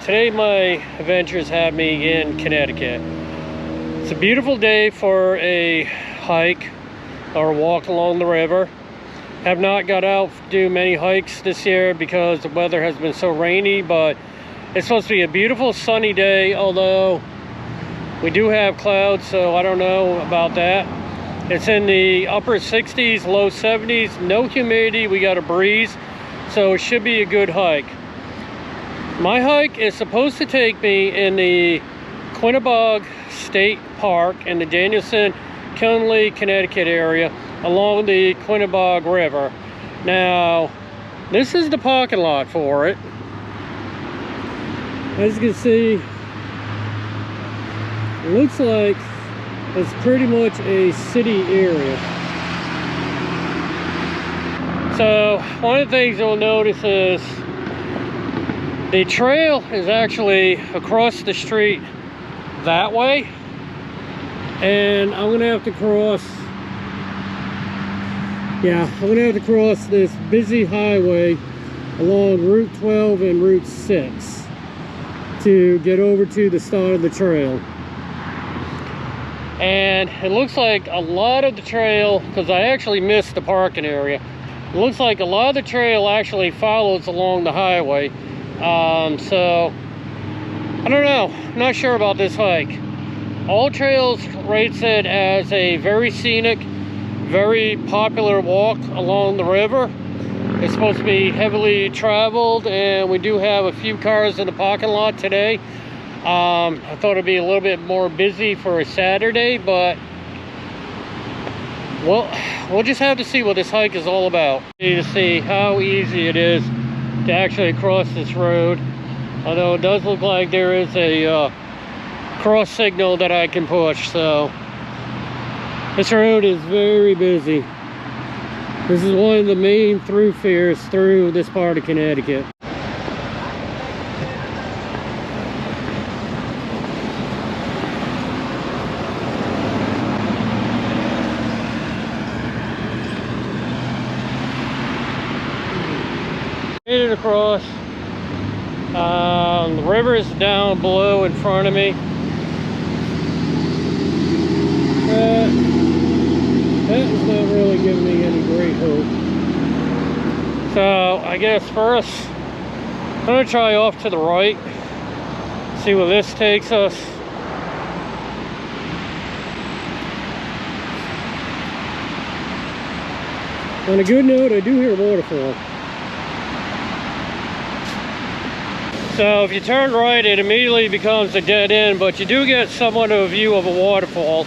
Today my adventures have me in Connecticut. It's a beautiful day for a hike or walk along the river. Have not got out to do many hikes this year because the weather has been so rainy, but it's supposed to be a beautiful sunny day, although we do have clouds, so I don't know about that. It's in the upper 60s, low 70s, no humidity, we got a breeze, so it should be a good hike. My hike is supposed to take me in the Quinebaug State Park in the Danielson-Kinley, Connecticut area along the Quinebaug River. Now, this is the parking lot for it. As you can see, it looks like it's pretty much a city area. So, one of the things you'll notice is the trail is actually across the street that way, and I'm gonna have to cross this busy highway along Route 12 and Route 6 to get over to the start of the trail. And it looks like a lot of the trail, because I actually missed the parking area, it looks like a lot of the trail actually follows along the highway. So I don't know, I'm not sure about this hike. All Trails rates it as a very scenic, very popular walk along the river. It's supposed to be heavily traveled, and we do have a few cars in the parking lot today. I thought it'd be a little bit more busy for a Saturday, but well, we'll just have to see what this hike is all about. To see how easy it is to actually cross this road, although it does look like there is a cross signal that I can push. So this road is very busy. This is one of the main thoroughfares through this part of Connecticut. Made it across. The river is down below in front of me. That is not really giving me any great hope. So I guess first I'm going to try off to the right, see where this takes us. On a good note, I do hear a waterfall. So if you turn right, it immediately becomes a dead end, but you do get somewhat of a view of a waterfall.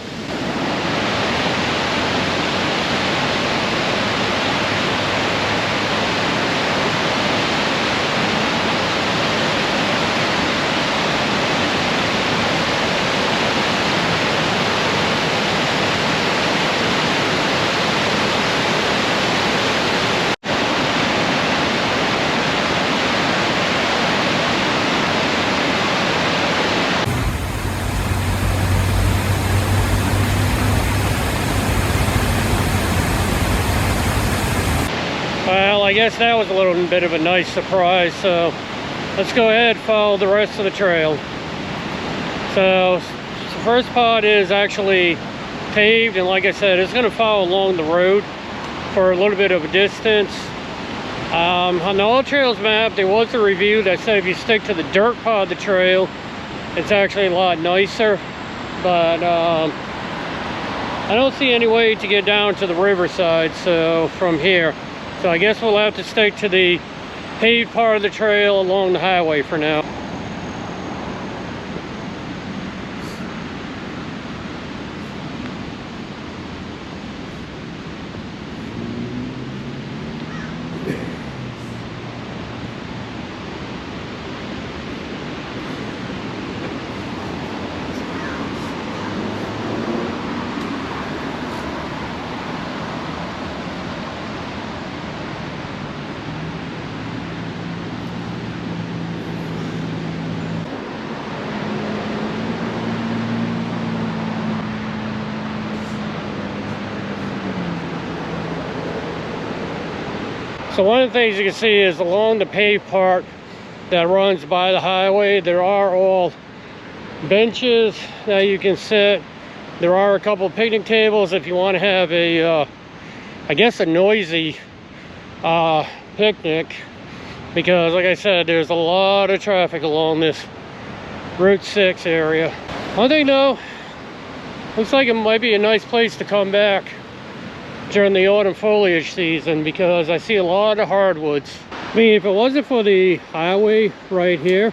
Well, I guess that was a little bit of a nice surprise, so let's go ahead and follow the rest of the trail. So the first part is actually paved, and like I said, it's going to follow along the road for a little bit of a distance. On the All Trails map, there was a review that said if you stick to the dirt part of the trail, it's actually a lot nicer, but I don't see any way to get down to the riverside, so from here. So I guess we'll have to stick to the paved part of the trail along the highway for now. So one of the things you can see is along the paved part, that runs by the highway. There are all benches that you can sit. There are a couple of picnic tables if you want to have a I guess a noisy picnic, because like I said, there's a lot of traffic along this Route 6 area. One thing though, looks like it might be a nice place to come back during the autumn foliage season, because I see a lot of hardwoods. I mean, if it wasn't for the highway right here,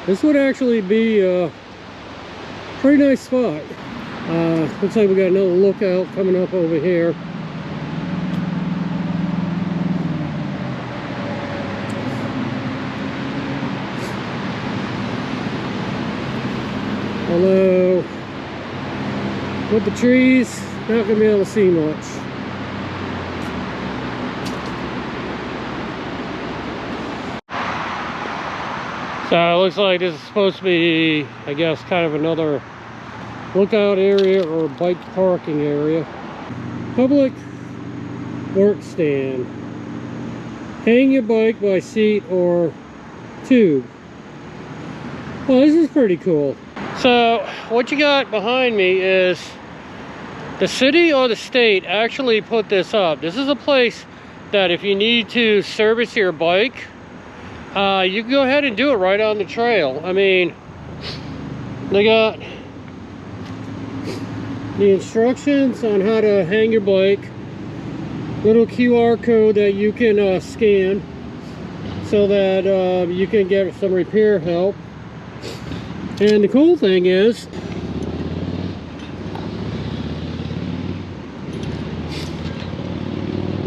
this would actually be a pretty nice spot. Looks like we got another lookout coming up over here. Although, with the trees, not gonna be able to see much. So it looks like this is supposed to be, I guess, kind of another lookout area or bike parking area. Public work stand. Hang your bike by seat or tube. Well, this is pretty cool. So what you got behind me is the city or the state actually put this up. This is a place that if you need to service your bike, you can go ahead and do it right on the trail. I mean, they got the instructions on how to hang your bike, little QR code that you can scan so that you can get some repair help. And the cool thing is,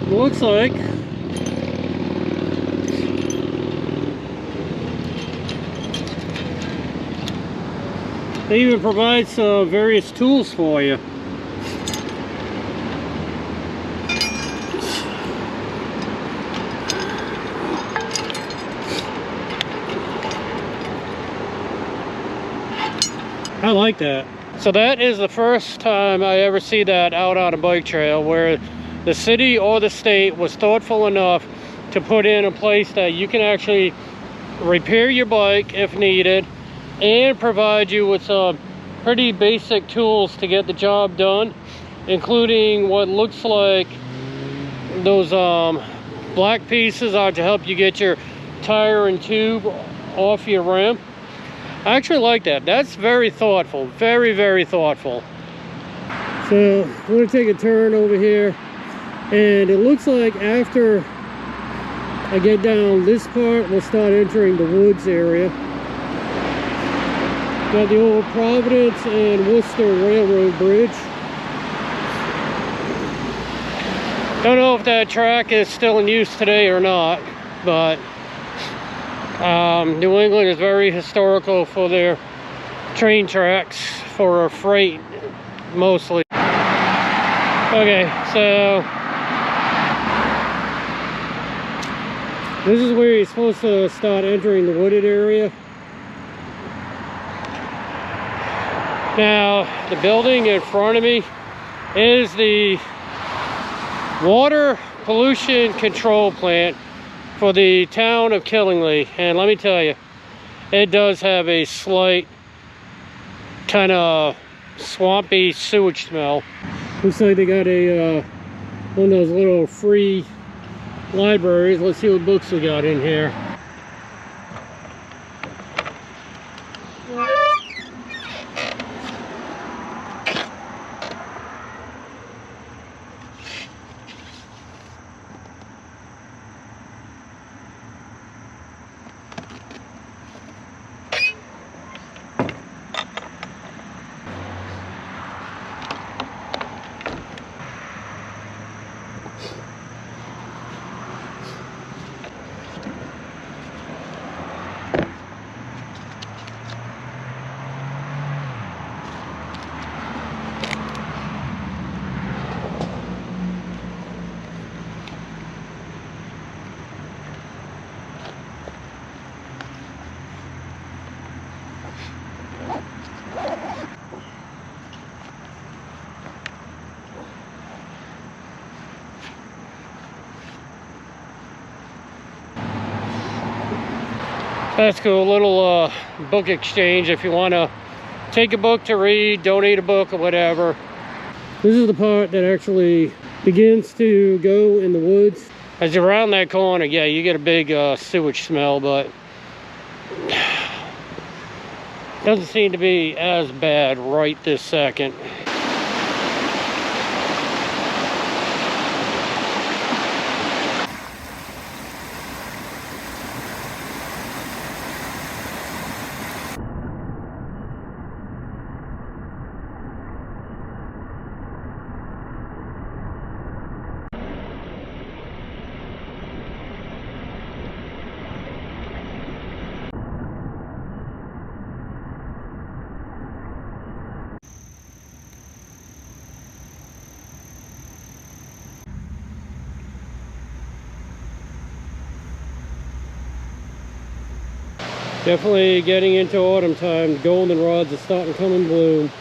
it looks like they even provide some various tools for you. I like that. So that is the first time I ever see that out on a bike trail, where the city or the state was thoughtful enough to put in a place that you can actually repair your bike if needed, and provide you with some pretty basic tools to get the job done, including what looks like those black pieces are to help you get your tire and tube off your rim. I actually like that. That's very thoughtful. Very, very thoughtful. So I'm going to take a turn over here, and it looks like after I get down this part, we'll start entering the woods area. Got the old Providence and Worcester Railroad Bridge. Don't know if that track is still in use today or not, but New England is very historical for their train tracks for freight, mostly. Okay, so this is where you're supposed to start entering the wooded area. Now, the building in front of me is the water pollution control plant for the town of Killingly, and let me tell you, it does have a slight kind of swampy sewage smell. Looks like they got a one of those little free libraries. Let's see what books we got in here. That's cool. A little book exchange if you want to take a book to read, donate a book or whatever. This is the part that actually begins to go in the woods. As you're around that corner, yeah, you get a big sewage smell, but doesn't seem to be as bad right this second. Definitely getting into autumn time. Goldenrods are starting to come in bloom.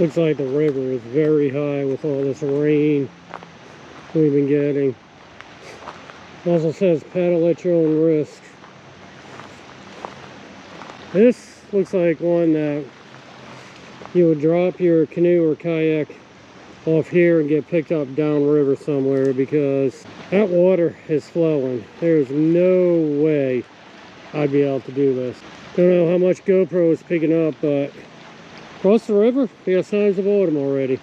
Looks like the river is very high with all this rain we've been getting. Also says paddle at your own risk. This looks like one that you would drop your canoe or kayak off here and get picked up downriver somewhere, because that water is flowing. There's no way I'd be able to do this. Don't know how much GoPro is picking up, but across the river, we got signs of autumn already.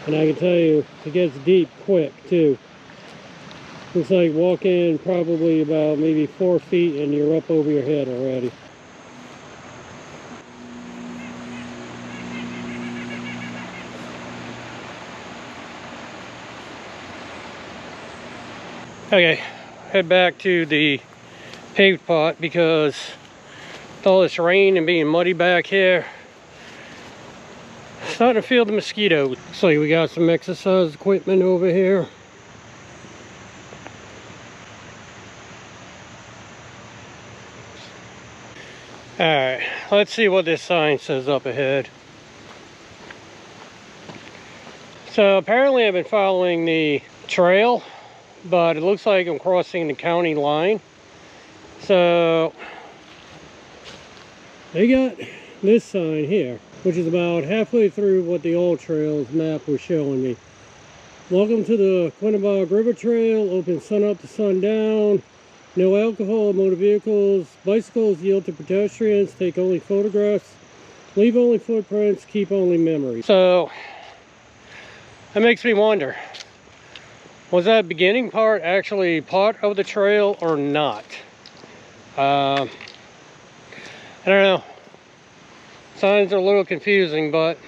And I can tell you, it gets deep quick too. Looks like walk in probably about maybe 4 feet and you're up over your head already. Okay, head back to the paved part because with all this rain and being muddy back here, starting to feel the mosquitoes. So we got some exercise equipment over here. Alright, let's see what this sign says up ahead. So apparently I've been following the trail, but it looks like I'm crossing the county line. So they got this sign here, which is about halfway through what the old trails map was showing me. Welcome to the Quinebaug River Trail, open sun up to sundown. No alcohol, motor vehicles, bicycles yield to pedestrians, take only photographs, leave only footprints, keep only memories. So that makes me wonder, was that beginning part actually part of the trail or not? I don't know. Signs are a little confusing, but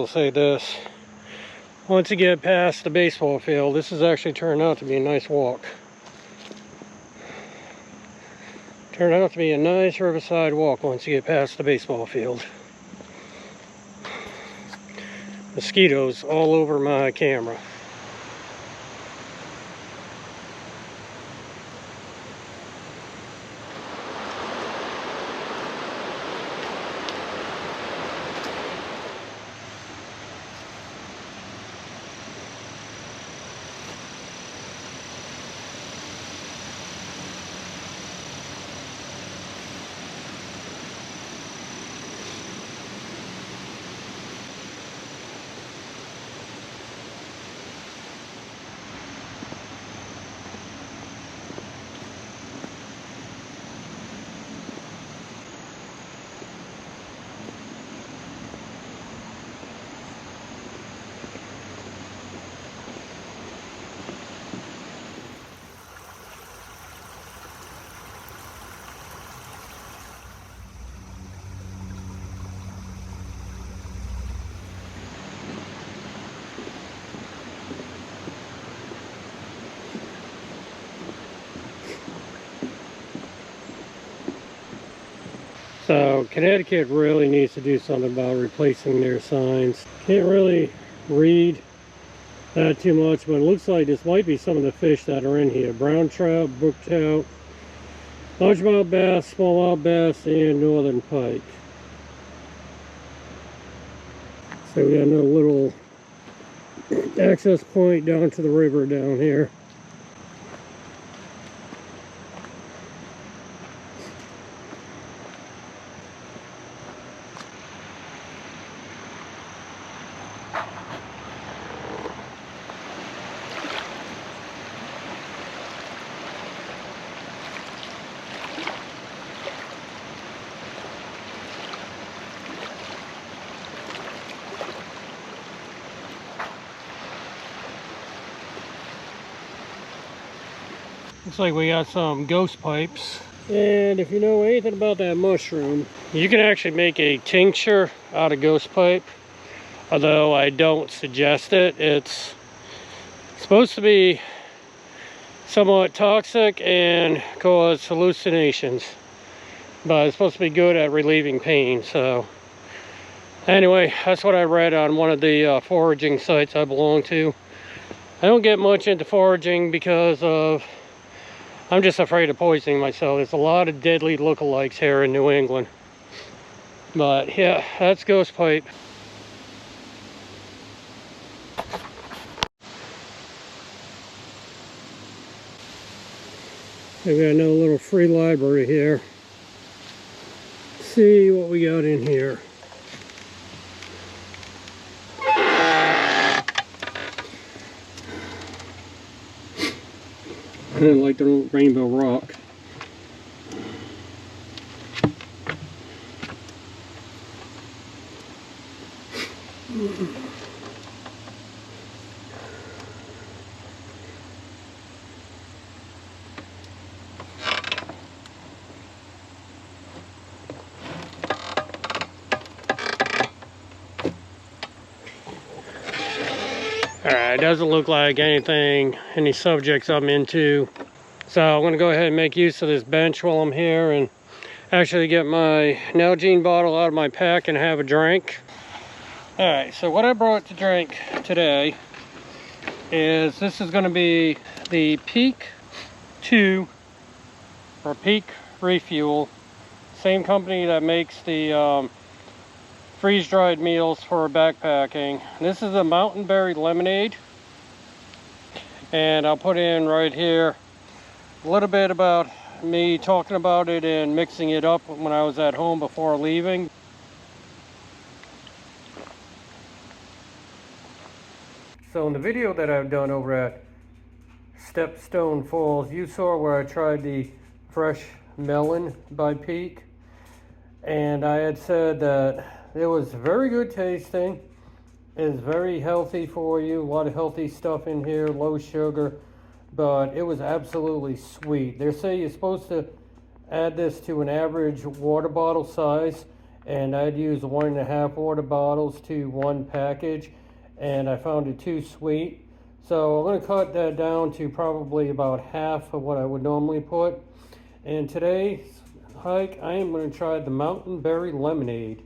say this. Once you get past the baseball field, this has actually turned out to be a nice walk. Turned out to be a nice riverside walk once you get past the baseball field. Mosquitoes all over my camera. So Connecticut really needs to do something about replacing their signs. Can't really read that too much, but it looks like this might be some of the fish that are in here. Brown trout, brook trout, largemouth bass, smallmouth bass, and northern pike. So we got another little access point down to the river down here. Looks like we got some ghost pipes. And if you know anything about that mushroom, you can actually make a tincture out of ghost pipe. Although I don't suggest it. It's supposed to be somewhat toxic and cause hallucinations. But it's supposed to be good at relieving pain. So anyway, that's what I read on one of the foraging sites I belong to. I don't get much into foraging because of I'm just afraid of poisoning myself. There's a lot of deadly lookalikes here in New England. But yeah, that's ghost pipe. We got another little free library here. Let's see what we got in here. I didn't like the rainbow rock. Alright, it doesn't look like any subjects I'm into. So I'm going to go ahead and make use of this bench while I'm here and actually get my Nalgene bottle out of my pack and have a drink. Alright, so what I brought to drink today is this is going to be the Peak 2 or Peak Refuel. Same company that makes the freeze-dried meals for backpacking. This is a mountain berry lemonade, and I'll put in right here a little bit about me talking about it and mixing it up when I was at home before leaving. So in the video that I've done over at Stepstone Falls, you saw where I tried the fresh melon by Peak, and I had said that it was very good tasting. It's very healthy for you. A lot of healthy stuff in here, low sugar, but it was absolutely sweet. They say you're supposed to add this to an average water bottle size, and I'd use 1.5 water bottles to one package, and I found it too sweet. So I'm going to cut that down to probably about half of what I would normally put. And today's hike, I am going to try the Mountain Berry Lemonade.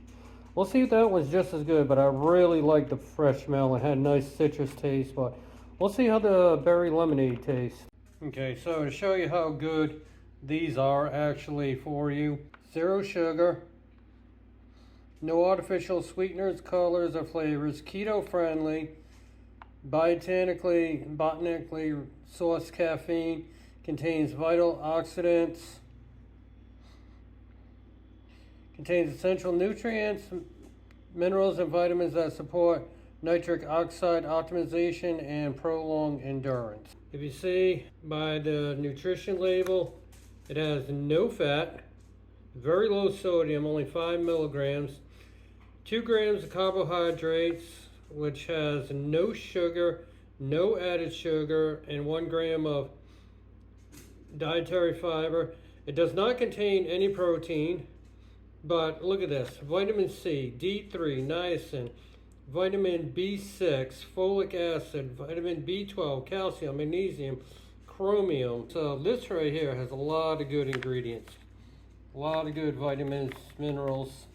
We'll see if that one's just as good, but I really like the fresh melon. It had a nice citrus taste, but we'll see how the berry lemonade tastes. Okay, so to show you how good these are actually for you, 0 sugar, no artificial sweeteners, colors, or flavors, keto friendly, botanically sourced caffeine, contains vital oxidants, contains essential nutrients, minerals, and vitamins that support nitric oxide optimization and prolonged endurance. If you see by the nutrition label, it has no fat, very low sodium, only 5 milligrams, 2 grams of carbohydrates, which has no sugar, no added sugar, and 1 gram of dietary fiber. It does not contain any protein, but look at this: vitamin C, D3, niacin, vitamin B6, folic acid, vitamin B12, calcium, magnesium, chromium. So this right here has a lot of good ingredients, a lot of good vitamins, minerals.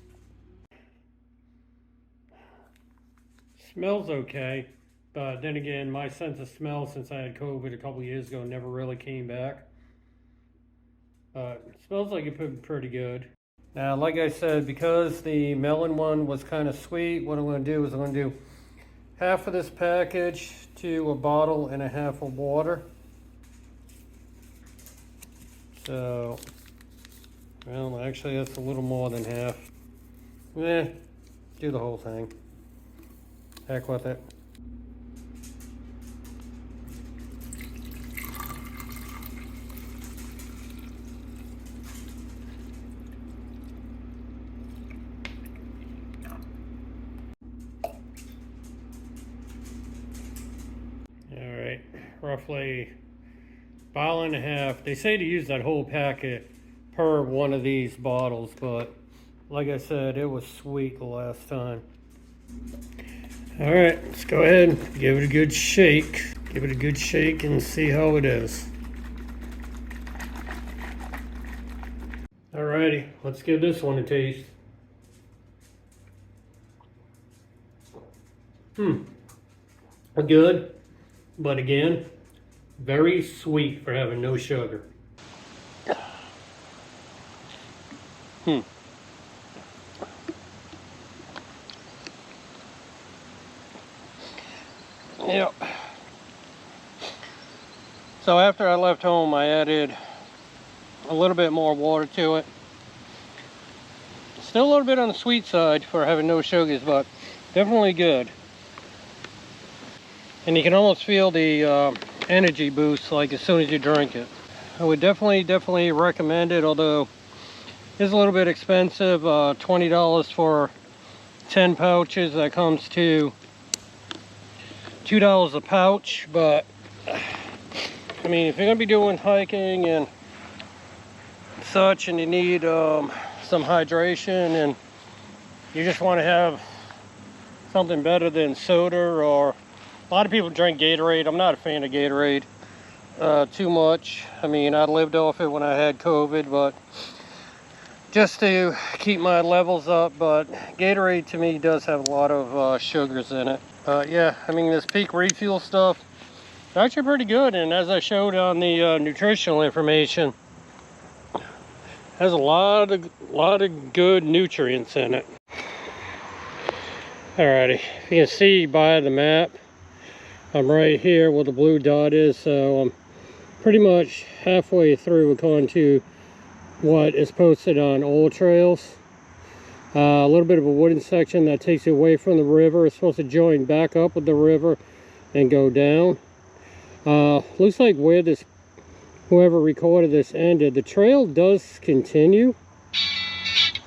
Smells okay, but then again, my sense of smell since I had COVID a couple years ago never really came back. It smells like it pretty good. Now, like I said, because the melon one was kind of sweet, what I'm going to do is I'm going to do half of this package to 1.5 bottles of water. So, well, actually that's a little more than half. Do the whole thing. Heck with it. Alright, roughly 1.5 bottles. They say to use that whole packet per one of these bottles, but like I said, it was sweet the last time. Alright, let's go ahead and give it a good shake. Give it a good shake and see how it is. Alrighty, let's give this one a taste. Good, but again, very sweet for having no sugar. Yep. So after I left home, I added a little bit more water to it. Still a little bit on the sweet side for having no sugars, but definitely good. And you can almost feel the energy boost like as soon as you drink it. I would definitely recommend it, although it's a little bit expensive. $20 for 10 pouches. That comes to $2 a pouch, but I mean, if you're gonna be doing hiking and such and you need some hydration and you just want to have something better than soda, or a lot of people drink Gatorade. I'm not a fan of Gatorade too much. I mean, I lived off it when I had COVID, but just to keep my levels up. But Gatorade to me does have a lot of sugars in it. Yeah, I mean, this Peak Refuel stuff, it's actually pretty good, and as I showed on the nutritional information, has a lot of good nutrients in it. Alrighty, you can see by the map, I'm right here where the blue dot is, so I'm pretty much halfway through according to what is posted on Old Trails. A little bit of a wooden section that takes you away from the river. It's supposed to join back up with the river and go down. Looks like where this, whoever recorded this ended, the trail does continue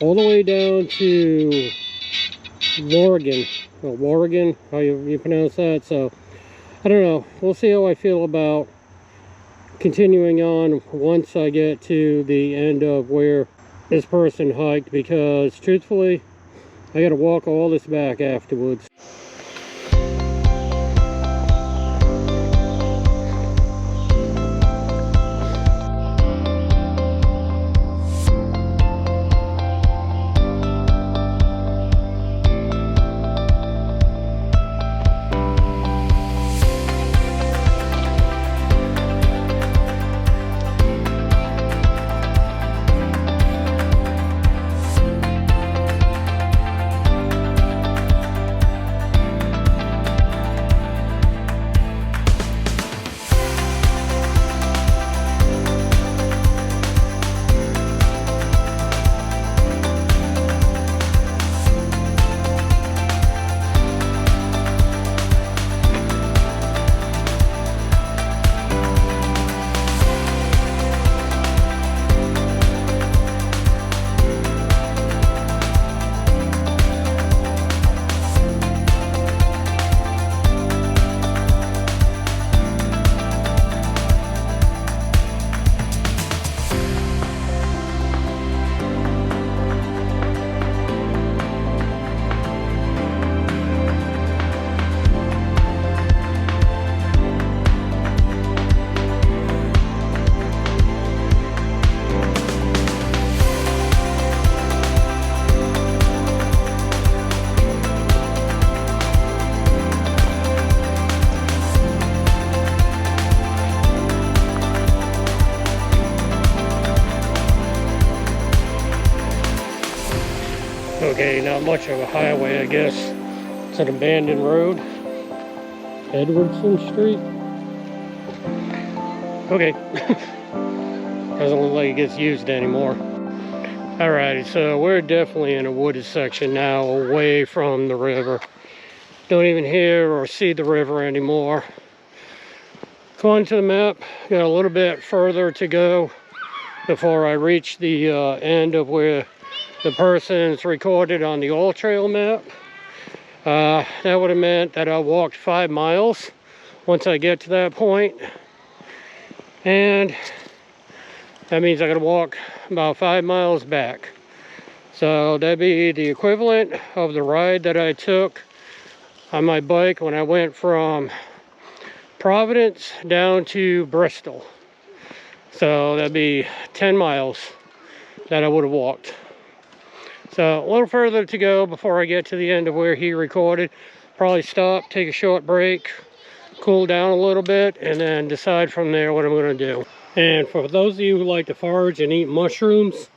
all the way down to Oregon, or Oregon, how you pronounce that. So I don't know, we'll see how I feel about continuing on once I get to the end of where this person hiked, because truthfully I gotta walk all this back afterwards. Okay, not much of a highway, I guess. It's an abandoned road. Edwardson Street. Okay. Doesn't look like it gets used anymore. Alrighty, so we're definitely in a wooded section now, away from the river. Don't even hear or see the river anymore. According to the map, got a little bit further to go before I reach the end of where the person's recorded on the oil trail map. That would have meant that I walked 5 miles once I get to that point. And that means I gotta walk about 5 miles back. So that'd be the equivalent of the ride that I took on my bike when I went from Providence down to Bristol. So that'd be 10 miles that I would have walked. So a little further to go before I get to the end of where he recorded. Probably stop, take a short break, cool down a little bit, and then decide from there what I'm going to do. And for those of you who like to forage and eat mushrooms,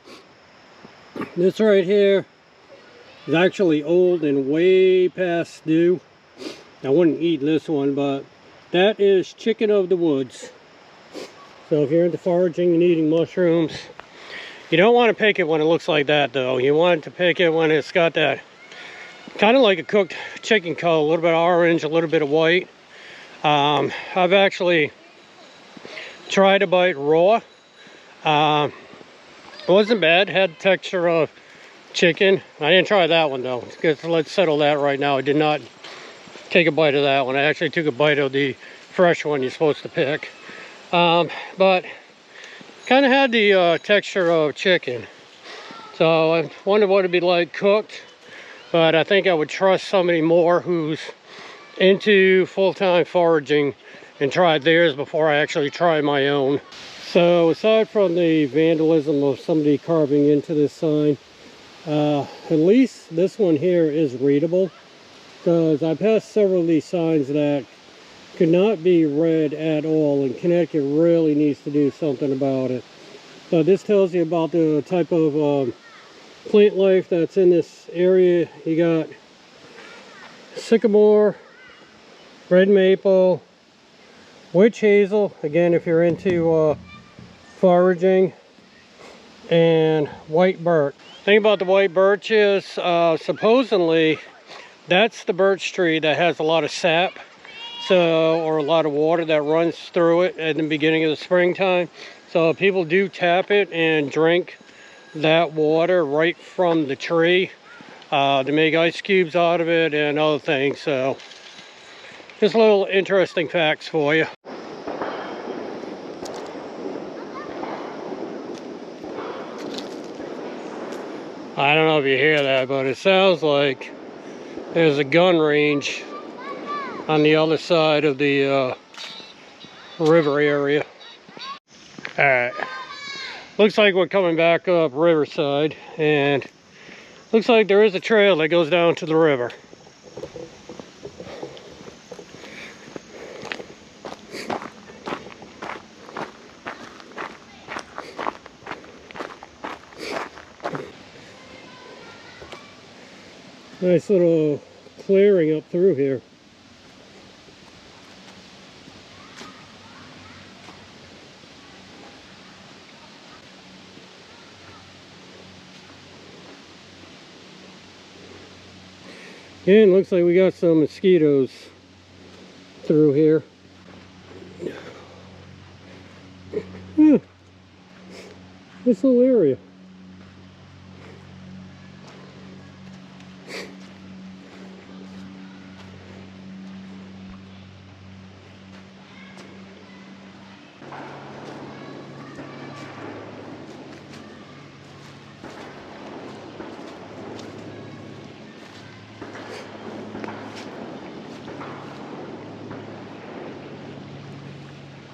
this right here is actually old and way past due. I wouldn't eat this one, but that is chicken of the woods. So if you're into foraging and eating mushrooms, you don't want to pick it when it looks like that, though. You want to pick it when it's got that kind of like a cooked chicken color, a little bit of orange, a little bit of white. I've actually tried to bite raw. It wasn't bad. Had the texture of chicken. I didn't try that one, though. Let's settle that right now. I did not take a bite of that one. I actually took a bite of the fresh one you're supposed to pick. But kind of had the texture of chicken. So I wonder what it'd be like cooked. But I think I would trust somebody more who's into full-time foraging and try theirs before I actually try my own. So aside from the vandalism of somebody carving into this sign, at least this one here is readable. Because I passed several of these signs that could not be read at all, and Connecticut really needs to do something about it. But this tells you about the type of plant life that's in this area. You got sycamore, red maple, witch hazel, again if you're into foraging, and white birch. The thing about the white birch is supposedly that's the birch tree that has a lot of sap, or a lot of water that runs through it at the beginning of the springtime. So people do tap it and drink that water right from the tree to make ice cubes out of it and other things. So just little interesting facts for you. I don't know if you hear that, but it sounds like there's a gun range on the other side of the river area. Alright, looks like we're coming back up Riverside, and looks like there is a trail that goes down to the river. Nice little clearing up through here. And looks like we got some mosquitoes through here. This little area.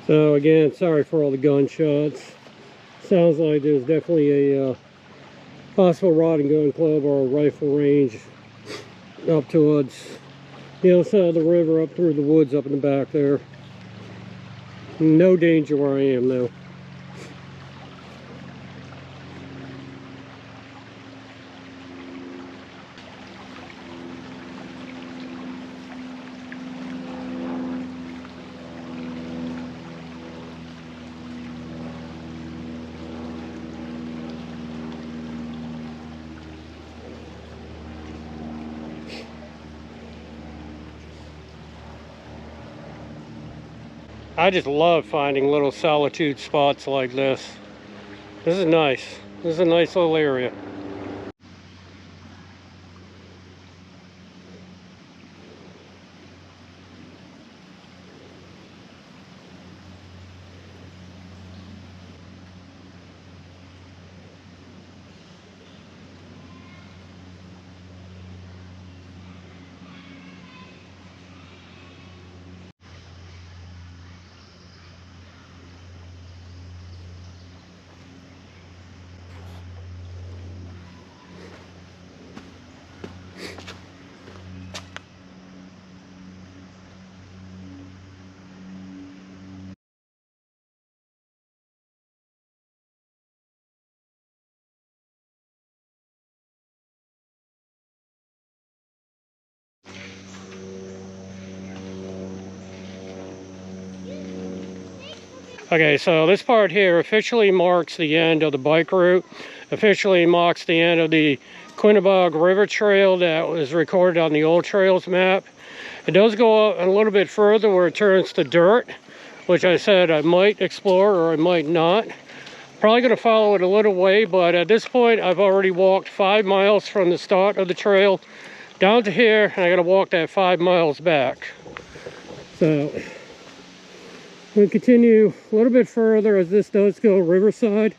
So again, sorry for all the gunshots. Sounds like there's definitely a possible rod and gun club or a rifle range up towards the other side of the river, up through the woods up in the back there. No danger where I am though. I just love finding little solitude spots like this. This is nice. This is a nice little area. Okay, so this part here officially marks the end of the bike route, officially marks the end of the Quinebaug River Trail that was recorded on the old trails map. It does go up a little bit further where it turns to dirt, which I said I might explore or I might not. Probably going to follow it a little way, but at this point I've already walked 5 miles from the start of the trail down to here, and I got to walk that 5 miles back. So we'll continue a little bit further as this does go Riverside.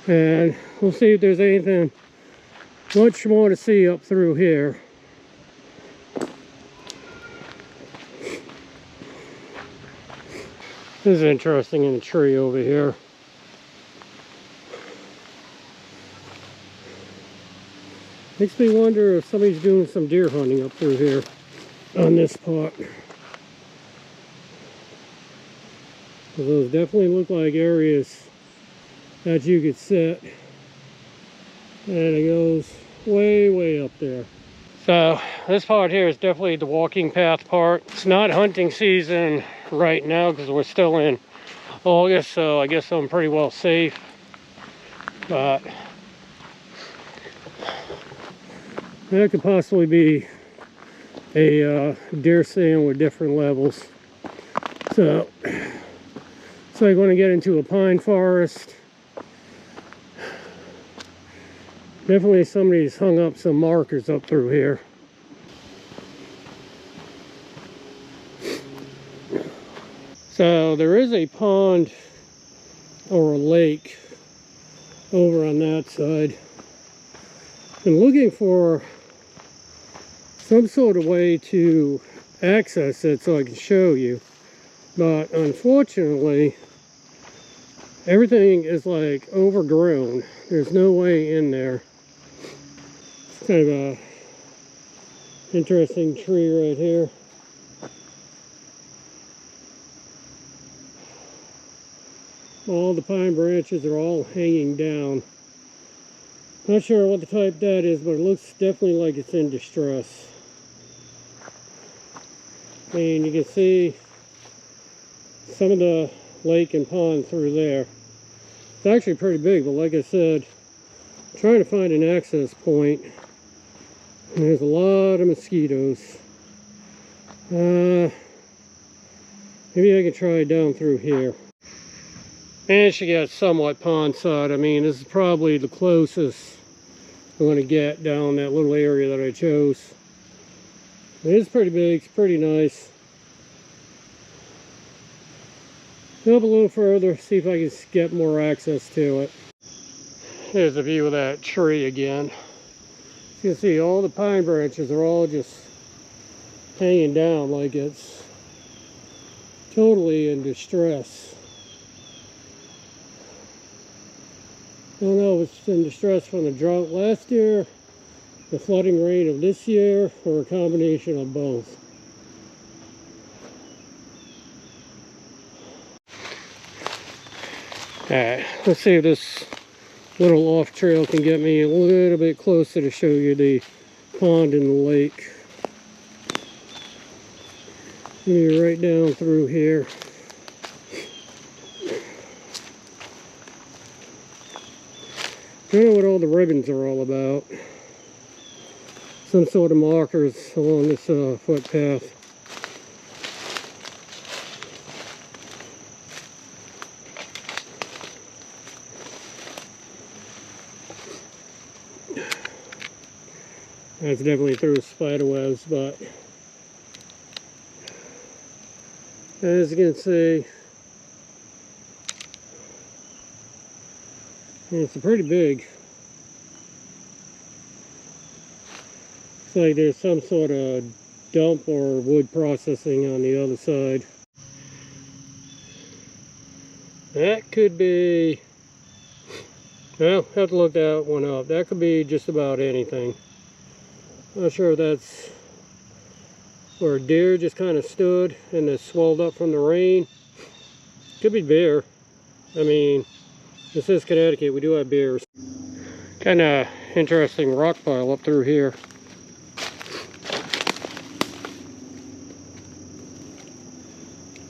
And we'll see if there's anything much more to see up through here. This is interesting in the tree over here. Makes me wonder if somebody's doing some deer hunting up through here on this part. Those definitely look like areas that you could sit, and it goes way up there. So this part here is definitely the walking path part. It's not hunting season right now because we're still in August, so I guess I'm pretty well safe, but there could possibly be a deer stand with different levels. So it's like when I get into a pine forest. Definitely somebody's hung up some markers up through here. So there is a pond or a lake over on that side. I'm looking for some sort of way to access it so I can show you, but unfortunately everything is like overgrown. There's no way in there. It's kind of a interesting tree right here. All the pine branches are all hanging down. Not sure what the type that is, but it looks definitely like it's in distress. And you can see some of the lake and pond through there. It's actually pretty big, but like I said, I'm trying to find an access point. And there's a lot of mosquitoes. Maybe I can try down through here. Managed to get somewhat pond side. I mean, this is probably the closest I'm going to get down that little area that I chose. It is pretty big. It's pretty nice. Go up a little further, see if I can get more access to it. Here's a view of that tree again. You can see all the pine branches are all just hanging down like it's totally in distress. I don't know if it's in distress from the drought last year, the flooding rain of this year, or a combination of both. Alright, let's see if this little off trail can get me a little bit closer to show you the pond and the lake. Maybe right down through here. Don't know what all the ribbons are all about. Some sort of markers along this footpath. That's definitely through spider webs, but as you can see, it's pretty big. It's like there's some sort of dump or wood processing on the other side. That could be, well, have to look that one up. That could be just about anything. Not sure if that's where a deer just kind of stood and it's swelled up from the rain. Could be bear. I mean, this is Connecticut, we do have bears. Kind of interesting rock pile up through here.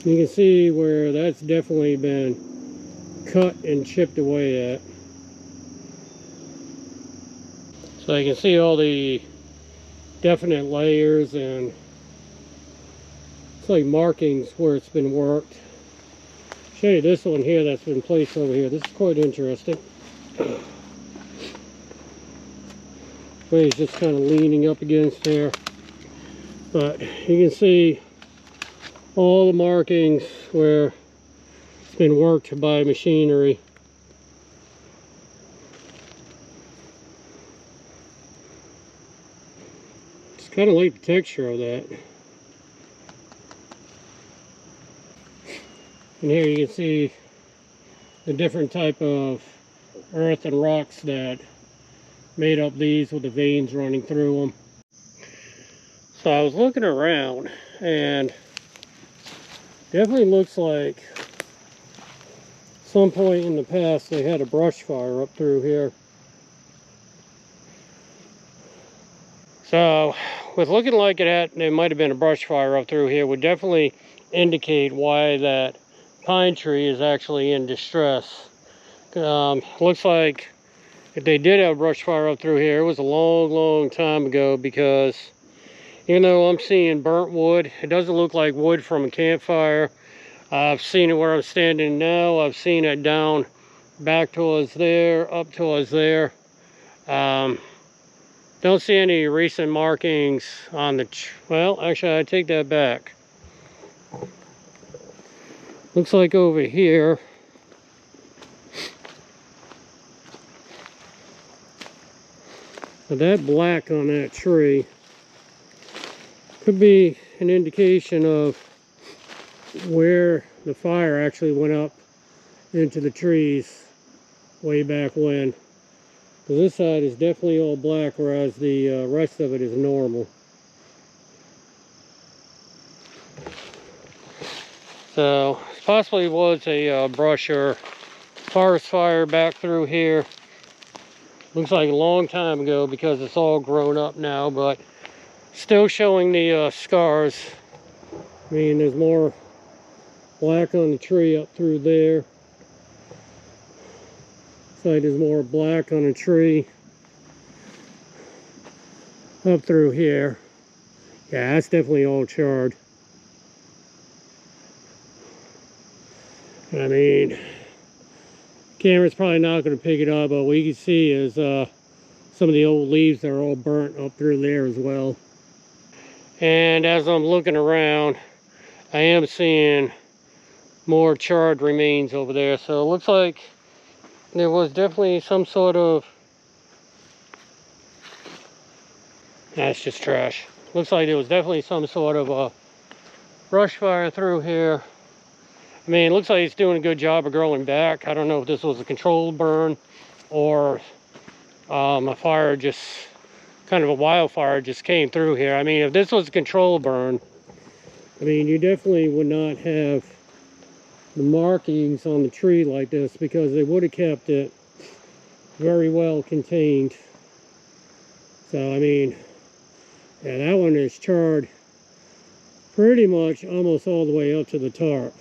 You can see where that's definitely been cut and chipped away at. So you can see all the definite layers, and it's like markings where it's been worked. Show you this one here that's been placed over here. This is quite interesting. Where he's just kind of leaning up against there. But you can see all the markings where it's been worked by machinery. It's kind of like the texture of that. And here you can see the different type of earth and rocks that made up these with the veins running through them. So I was looking around, and definitely looks like some point in the past they had a brush fire up through here. So with looking like there might have been a brush fire up through here would definitely indicate why that pine tree is actually in distress. Looks like if they did have a brush fire up through here, it was a long time ago, because even though I'm seeing burnt wood, it doesn't look like wood from a campfire. I've seen it where I'm standing now. I've seen it down back towards there, up towards there. Don't see any recent markings on the, well, actually I take that back. Looks like over here, But that black on that tree could be an indication of where the fire actually went up into the trees way back when. Because this side is definitely all black, whereas the rest of it is normal. So possibly was a brush or forest fire back through here. Looks like a long time ago because it's all grown up now, but still showing the scars. I mean, there's more black on the tree up through there. Looks like there's more black on the tree up through here. Yeah, that's definitely all charred. I mean, camera's probably not going to pick it up, but what you can see is some of the old leaves that are all burnt up through there as well. And as I'm looking around, I am seeing more charred remains over there. So it looks like there was definitely some sort of... That's just trash. Looks like there was definitely some sort of a brush fire through here. I mean, it looks like it's doing a good job of growing back. I don't know if this was a controlled burn or a fire just, kind of a wildfire just came through here. I mean, if this was a controlled burn, I mean, you definitely would not have the markings on the tree like this, because they would have kept it very well contained. So, I mean, yeah, that one is charred pretty much almost all the way up to the tarp.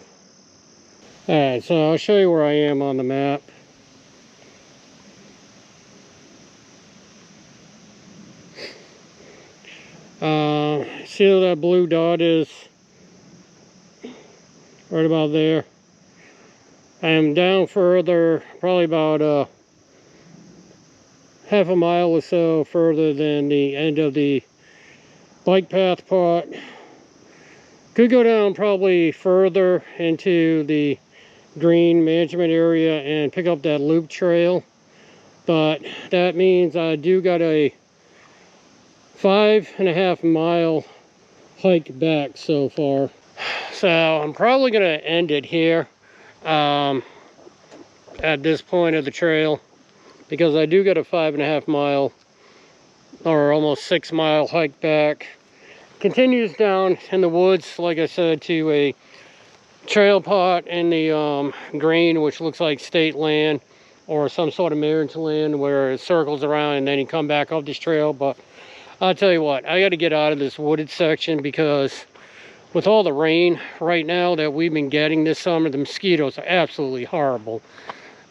Alright, so I'll show you where I am on the map. See where that blue dot is? Right about there. I am down further, probably about half a mile or so further than the end of the bike path part. Could go down probably further into the green management area and pick up that loop trail, but that means I do got a 5.5 mile hike back so far. So I'm probably gonna end it here at this point of the trail, because I do get a 5.5 mile or almost 6 mile hike back. Continues down in the woods, like I said, to a trail pot in the green, which looks like state land or some sort of marriage land, where it circles around and then you come back up this trail. But I'll tell you what, I got to get out of this wooded section, because with all the rain right now that we've been getting this summer, the mosquitoes are absolutely horrible.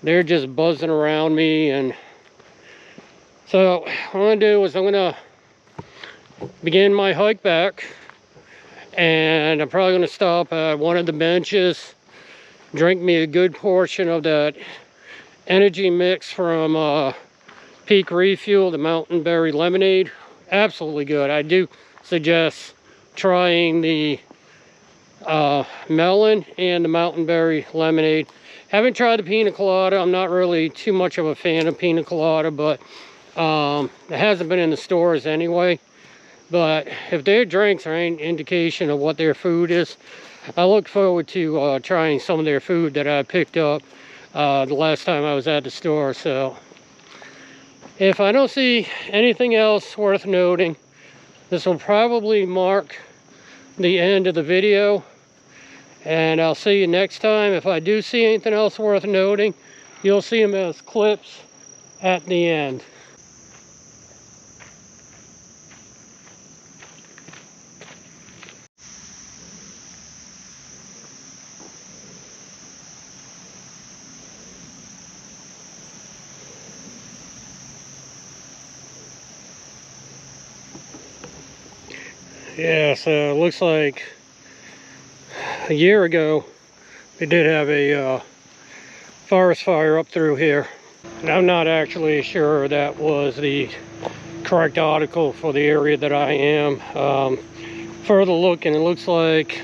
They're just buzzing around me. And so what I'm going to do is I'm going to begin my hike back, and I'm probably going to stop at one of the benches, drink me a good portion of that energy mix from Peak Refuel, the Mountain Berry Lemonade. Absolutely good. I do suggest trying the melon and the Mountain Berry Lemonade. Haven't tried the pina colada. I'm not really too much of a fan of pina colada, but it hasn't been in the stores anyway. But if their drinks are any indication of what their food is, I look forward to trying some of their food that I picked up the last time I was at the store. So if I don't see anything else worth noting, this will probably mark the end of the video, and I'll see you next time. If I do see anything else worth noting, you'll see them as clips at the end. Yeah, so it looks like a year ago they did have a forest fire up through here. And I'm not actually sure that was the correct article for the area that I am. Further looking, it looks like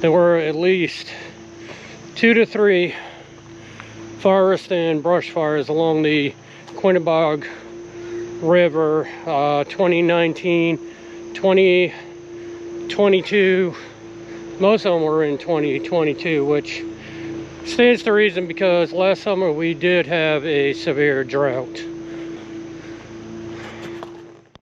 there were at least 2 to 3 forest and brush fires along the Quinebaug River 2019, 2022. Most of them were in 2022, which stands to reason because last summer we did have a severe drought.